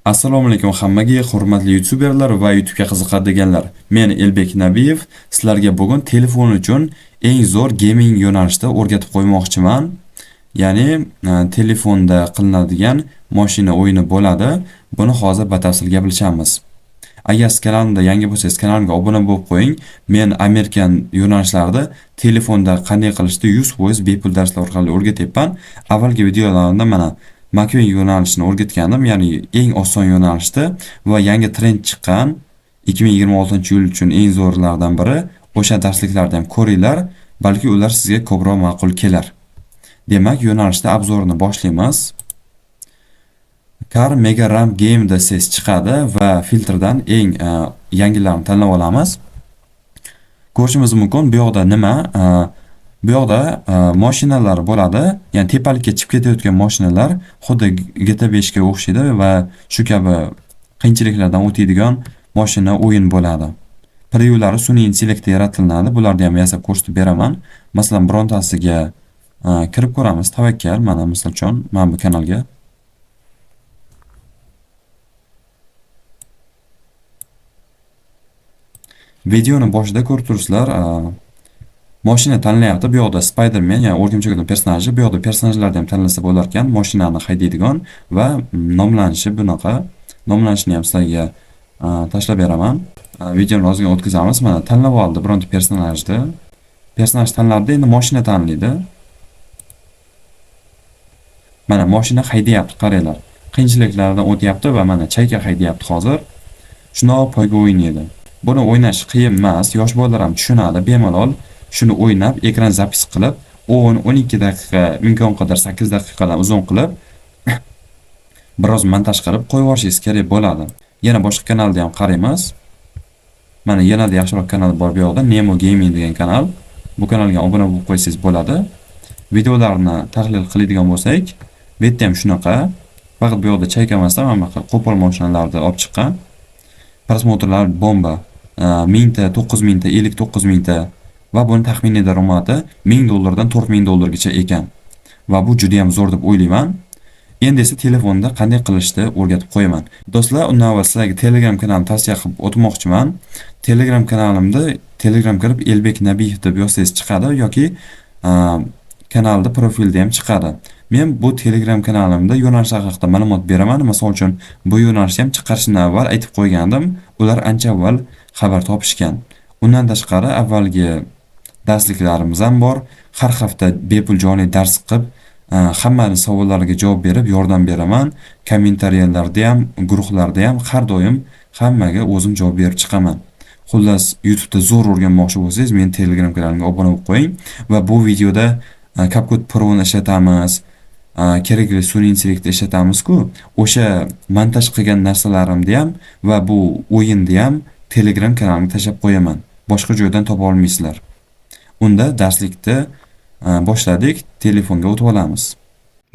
Assalomu alaykum hammaga, hurmatli youtuberlar va YouTube'ga qiziqadiganlar. Men Elbek Nabiyev sizlarga bugun telefon uchun eng zo'r gaming yo'nalishda o'rgatib qo'ymoqchiman. Ya'ni telefonda qilinadigan mashina o'yini bo'ladi. Buni hozir batafsil gaplashamiz. Agar siz kanalimda yangi bo'lsangiz, kanalimga obuna bo'lib qo'ying. Men Amerikan yo'nalishlarida telefonda qanday qilishni 100% bepul darslar orqali o'rgatyapman. Avvalgi videolarimda mana Macwing yo'nalishini o'rgatgandim, ya'ni eng oson yo'nalishda va yangi trend chiqqan 2026-yil uchun eng zo'rlardan biri. O'sha darsliklarni ham ko'ringlar, balki ular sizga ko'proq ma'qul kelar. Demak, yo'nalishda obzorini boshlaymiz. Car Mega RAM Game desangiz chiqadi va filtrdan eng yangilarini tanlab olamiz. Ko'rishimiz mumkin, bu yoqda nima? Bu yoqda mashinalar bo'ladi, ya'ni tepalikka chiqib ketayotgan mashinalar xuddi GTA 5 ga o'xshaydi va shu kabi qiyinchiliklardan o'tadigan mashina o'yin bo'ladi. Previewlari sun'iy intellektda yaratiladi. Bularni ham yasab ko'rsatib beraman. Masalan, birontasiga kirib ko'ramiz. Tavakkal, mana misol uchun, mana bu kanalga. Videoni boshida ko'rib turibsizlar, mashina tanlayapti. Bu yoqda Spider-Man, ya'ni o'rgimchakning personaji, bu yoqda personajlarni ham tanlasa bo'lar ekan, mashinani haydaydigan va nomlanishi bunaqa. Nomlanishini ham sizlarga tashlab beraman. Videoni ozgina o'tkazamiz. Mana tanlab oldi bironta personajni. Personaj tanladi, endi mashina tanlaydi. Mana mashina haydayapti, qaranglar. Qiyinchiliklardan o'tyapti va mana chayka haydayapti hozir. Shunaqa poyga o'ynaydi. Buni o'ynash qiyin emas, yosh bolalar ham tushunadi, bemalol shuni o'ynab, ekran zapis qilib, 10-12 daqiqa, imkon qadar 8 daqiqadan uzun qilib, biroz montaj qilib qo'yib yuborishingiz kerak bo'ladi. Yana boshqa kanalda ham qaraymiz. Mana yanada yaxshiroq kanal bor bu yoqda, Nemo Gaming degan kanal. Bu kanalga obuna bo'lib qo'ysangiz bo'ladi. Videolarni tahlil qiladigan bo'lsak, bu yerda ham shunaqa. Faqat bu yoqda chaykamasdan mana qo'pol mashinalarni olib chiqqan. Prosmotrlar bomba. 1000 ta, 9000 ta, 59000 ta va buni taxminiy daromadi $1000 dan $4000 ekan. Va bu juda ham zo'r deb o'ylayman. Endi esa telefonda qanday qilishni o'rgatib qo'yaman. Do'stlar, undan avval sizlarga Telegram kanalimni tavsiya qilib o'tmoqchiman. Telegram kanalimda Telegram kirib Elbek Nabiyev deb yozsangiz chiqadi yoki kanalda profilda ham chiqadi. Men bu Telegram kanalimda yo'nalishlar haqida ma'lumot beraman. Masalan uchun bu yo'nalishni ham chiqarishdan avval aytib qo'ygandim. Ular ancha avval xabar topishgan. Undan tashqari avvalgi darsliklarimiz ham bor. Har hafta bepul jonli dars qilib, hammaning savollariga javob berib, yordam beraman. Kommentariyalarda ham, guruhlarda ham har doim hammaga o'zim javob berib chiqaman. Xullas, YouTube'da zo'r o'rganmoqchi bo'lsangiz, men Telegram kanalimga obuna bo'lib qo'ying va bu videoda CapCut Pro ni ishlatamiz. Kerakli sun'iy intellektni ishlatamiz-ku, o'sha montaj qilgan narsalarimni ham va bu o'yinni ham Telegram kanalimga tashlab qo'yaman. Boshqa joydan topa olmaysizlar. Unda darslikni boshladik, telefonga o'tib olamiz.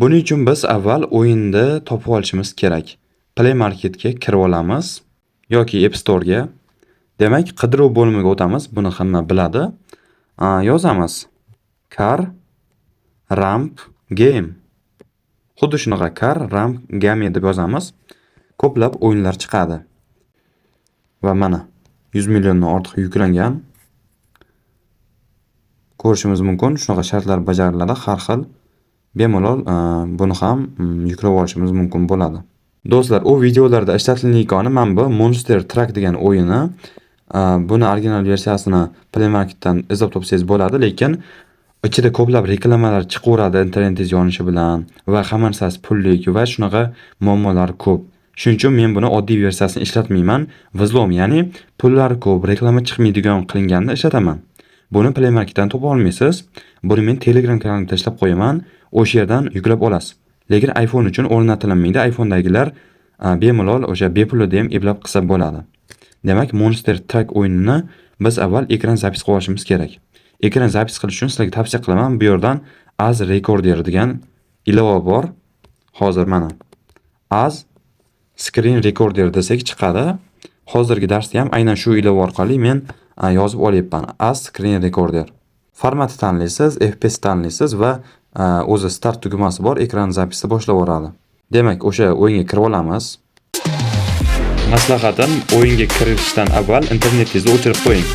Buning uchun biz avval o'yinni topib olishimiz kerak. Play Marketga kirib olamiz yoki App Store'ga. Demak, qidiruv bo'limiga o'tamiz. Buni hamma biladi. Yozamiz Car Ramp Game. Xuddi shunaqa Car Ramp Game deb yozamiz. Ko'plab o'yinlar chiqadi. Va mana 100 milliondan ortiq yuklangan. Ko'rishimiz mumkin, shunaqa shartlar bajariladi, har xil. Bemalol buni ham yuklab olishimiz mumkin bo'ladi. Do'stlar, u videolarda ishlatilgan mana bu Monster Truck degan o'yini. Buni original versiyasini Play Marketdan izlab topsangiz bo'ladi, lekin ichida ko'plab reklamalar chiqaveradi internetingiz yonishi bilan va hamma narsasi pullik va shunaqa muammolar ko'p. Shuning uchun men buni oddiy versiyasini ishlatmayman. Vizlom, ya'ni pullari ko'p, reklama chiqmaydigan qilinganini ishlataman. Buni Play Marketdan topa olmaysiz. Buni men Telegram kanalimga tashlab qo'yaman. O'sha yerdan yuklab olasiz. Lekin iPhone uchun o'rnatilmaydi. iPhonedagilar bemalol o'sha bepulda ham eplab qilsa bo'ladi. Demak, Monster Truck o'yinini biz avval ekran zapis qilib olishimiz kerak. Ekran zapis qilish uchun sizlarga tavsiya qilaman, bu yerdan As Recorder degan ilova bor. Hozir mana As Screen Recorder desak chiqadi. Hozirgi darsda ham aynan shu ilova orqali men yozib olyapman. As Screen Recorder. Formatni tanlaysiz, FPS tanlaysiz va o'zi start tugmasi bor, ekran zapisi boshlab yuboradi. Demak, o'sha o'yinga kirib olamiz. Maslahatim, o'yinga kirishdan avval internetingizni o'chirib qo'ying.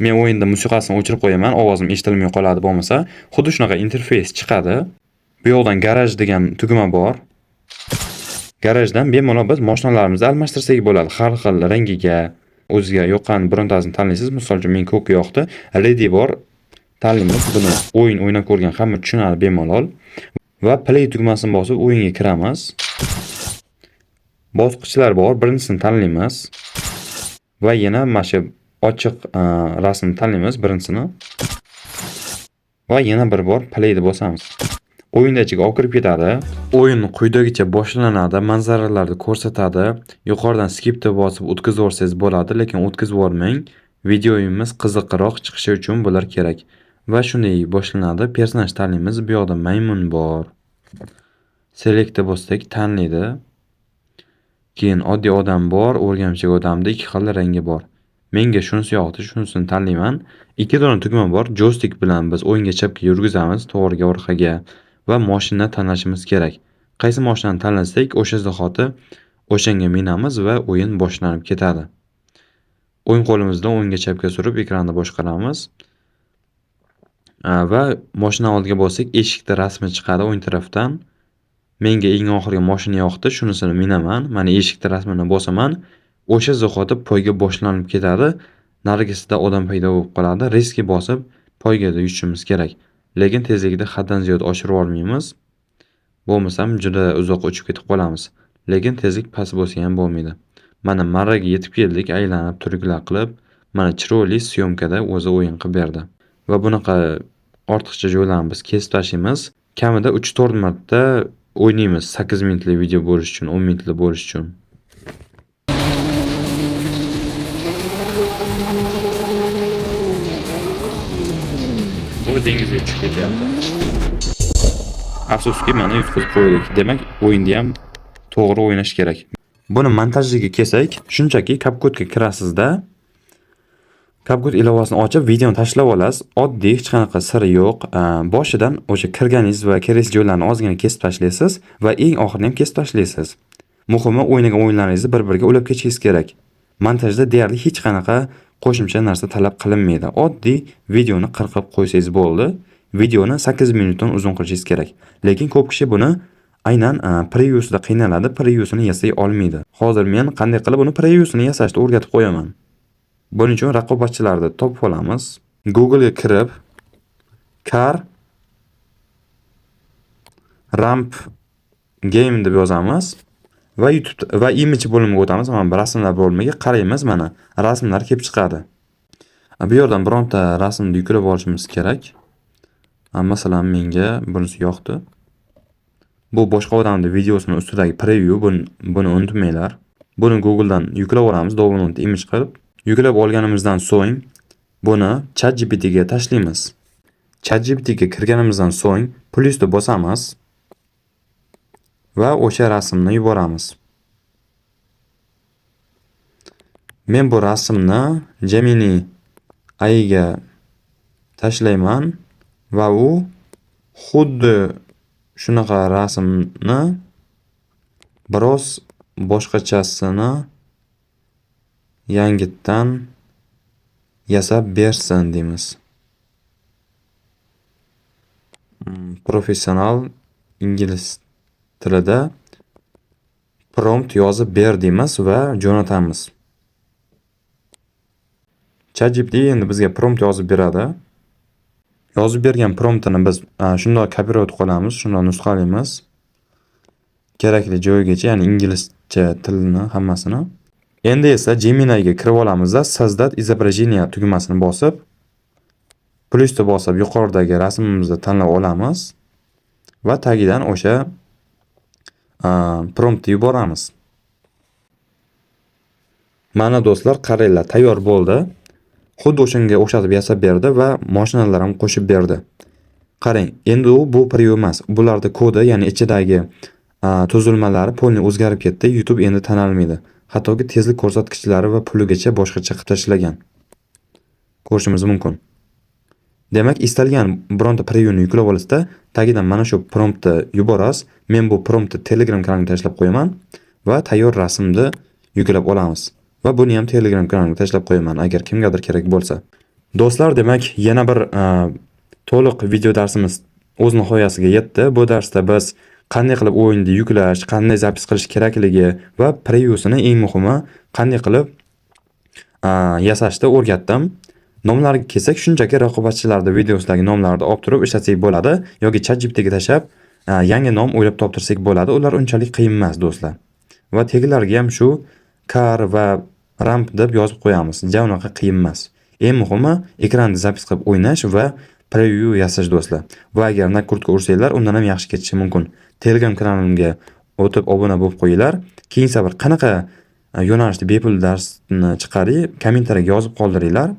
Men o'yinda musiqasini o'chirib qo'yaman, ovozim eshitilmay qoladi bo'lmasa, xuddi shunaqa interfeys chiqadi. Bu yoqdan garaj degan tugma bor. Garajdan bemalol biz mashinalarimizni almashtirsak bo'ladi. Har xil rangiga, o'ziga yoqqan birontasini tanlaysiz. Misol uchun men ko'k yoqdi, LED bor. Tanlaymiz. Buni o'yin o'ynab ko'rgan hamma tushunadi bemalol. Va play tugmasini bosib o'yinga kiramiz. Bosqichlar bor. Birinchisini tanlaymiz. Va yana mana shu ochiq rasmni tanlaymiz birinchisini. Va yana bir bor playni bosamiz. O'yinda ichiga olib kirib ketadi. O'yin quyidagicha boshlanadi, manzaralarni ko'rsatadi. Yuqoridan skipni bosib o'tkazib yuborsangiz bo'ladi, lekin o'tkazib yubormang. Videoyimiz qiziqroq chiqishi uchun bular kerak. Va shunday boshlanadi. Personaj tanlaymiz. Bu yoqda maymun bor. Selectga bossak tanlaydi. Keyin oddiy odam bor, o'rgamchik odamda ikki xil rangi bor. Menga shunisi yoqdi, shunisini tanlayman. Ikki dona tugma bor. Joystick bilan biz o'yinga chapga yurgizamiz, to'g'riga, orqaga va mashina tanlashimiz kerak. Qaysi mashinani tanlasak, o'sha zahoti o'shanga minamiz va o'yin boshlanib ketadi. O'yin qo'limizda o'ngga chapga surib ekranni boshqaramiz. Va mashina oldiga bossak, eshikda rasmi chiqadi o'ng tarafdan. Menga eng oxirgi mashina yoqdi, shunisini minaman. Mana eshikda rasmini bosaman. O'sha zahoti poyga boshlanib ketadi. Narigisida odam paydo bo'lib qoladi. Reski bosib poygada yurishimiz kerak. Lekin tezligida haddan ziyod oshirib olmaymiz. Bo'lmasam juda uzoq uchib ketib qolamiz. Lekin tezlik past bo'lsa ham bo'lmaydi. Mana marraga yetib keldik, aylanib turiklar qilib, mana chiroyli syomkada o'zi o'yin qilib berdi. Va bunaqa ortiqcha joylarni biz kesib tashlaymiz. Kamida 3-4 marta o'ynaymiz 8 minutli video bo'lish uchun, 10 minutli bo'lish uchun. Bu dengizga tushib ketyapti. Afsuski mana yutqizib qo'ydik. Demak, o'yinda ham to'g'ri o'ynash kerak. Buni montajga kelsak, shunchaki CapCut'ga kirasizda, CapCut ilovasini ochib, videoni tashlab olasiz. Oddiy, hech qanaqa siri yo'q. Boshidan o'sha kirganingiz va kerak joylarni ozgina kesib tashlaysiz va eng oxirini ham kesib tashlaysiz. Muhimi, o'ynagan o'yinlaringizni bir-biriga ulab ketishingiz kerak. Montajda deyarli hech qanaqa qo'shimcha narsa talab qilinmaydi. Oddiy videoni qirqib qo'ysangiz bo'ldi. Videoni 8 minutdan uzun qilishingiz kerak. Lekin ko'p kishi buni aynan previewsida qiynaladi, previewsini yasay olmaydi. Hozir men qanday qilib buni previewsini yasashni o'rgatib qo'yaman. Buning uchun raqobatchilarni topib olamiz. Google ga kirib car ramp game deb yozamiz va YouTube va image bo'limiga o'tamiz. Mana bu rasmlar bo'limiga qaraymiz, mana rasmlar kelib chiqadi. Bu yerdan bironta rasmni yuklab olishimiz kerak. Masalan, menga bunisi yoqdi. Bu boshqa odamning videosining ustidagi preview, buni unutmanglar. Buni Google dan yuklab olamiz, download image qilib. Yuklab olganimizdan so'ng buni ChatGPT ga tashlaymiz. ChatGPT ga kirganimizdan so'ng plusni bosamiz va o'sha rasmni yuboramiz. Men bu rasmni Gemini AI ga tashlayman va u xuddi shunaqa rasmni biroz boshqachasini yangitdan yasab bersin deymiz. Professional ingliz tilida prompt yozib ber deymiz va jo'natamiz. ChatGPT endi bizga prompt yozib beradi. Yozib bergan promptini biz shundoq kopirovat qilamiz, shundoq nusxalaymiz. Kerakli joyigacha, ya'ni inglizcha tilni hammasini. Endi esa Gemini ga kirib olamizda, Sozdat изображение tugmasini bosib, plusni bosib yuqoridagi rasmimizni tanlab olamiz va tagidan o'sha promptni yuboramiz. Mana do'stlar, qaranglar, tayyor bo'ldi. Xuddi o'shanga o'xshatib yasab berdi va mashinalar ham qo'shib berdi. Qarang, endi bu preview emas. Bularda kodi, ya'ni ichidagi tuzilmalari polni o'zgarib ketdi. YouTube endi tanalmaydi. Hattoki tezlik ko'rsatkichlari va puligacha boshqacha qilib tashlagan. Ko'rishimiz mumkin. Demak, istalgan bironta previewni yuklab olasizda, tagidan mana shu promptni yuborasiz. Men bu promptni Telegram kanalimga tashlab qo'yaman va tayyor rasmni yuklab olamiz. Va buni ham Telegram kanalimga tashlab qo'yaman agar kimgadir kerak bo'lsa. Do'stlar, demak, yana bir to'liq video darsimiz o'z nihoyasiga yetdi. Bu darsda biz qanday qilib o'yinni yuklash, qanday zapis qilish kerakligi va previewsini eng muhimi qanday qilib yasashni o'rgatdim. Nomlarga kelsak, shunchaki raqobatchilarda videosidagi nomlarni olib turib ishlatsak bo'ladi yoki ChatGPTga tashab yangi nom o'ylab toptirsak bo'ladi. Ular unchalik qiyin emas, do'stlar. Va taglariga ham shu car va ramp deb yozib qo'yamiz. Unaqa qiyin emas. Eng muhimi ekranda zapis qilib o'ynash va preview yasash, do'stlar. Va agar nakurtga ursanglar, undan ham yaxshi ketishi mumkin. Telegram kanalimga o'tib obuna bo'lib qo'yinglar. Keyinsa bir qanaqa yo'nalishda bepul darsni chiqaring, kommentariyaga yozib qoldiringlar.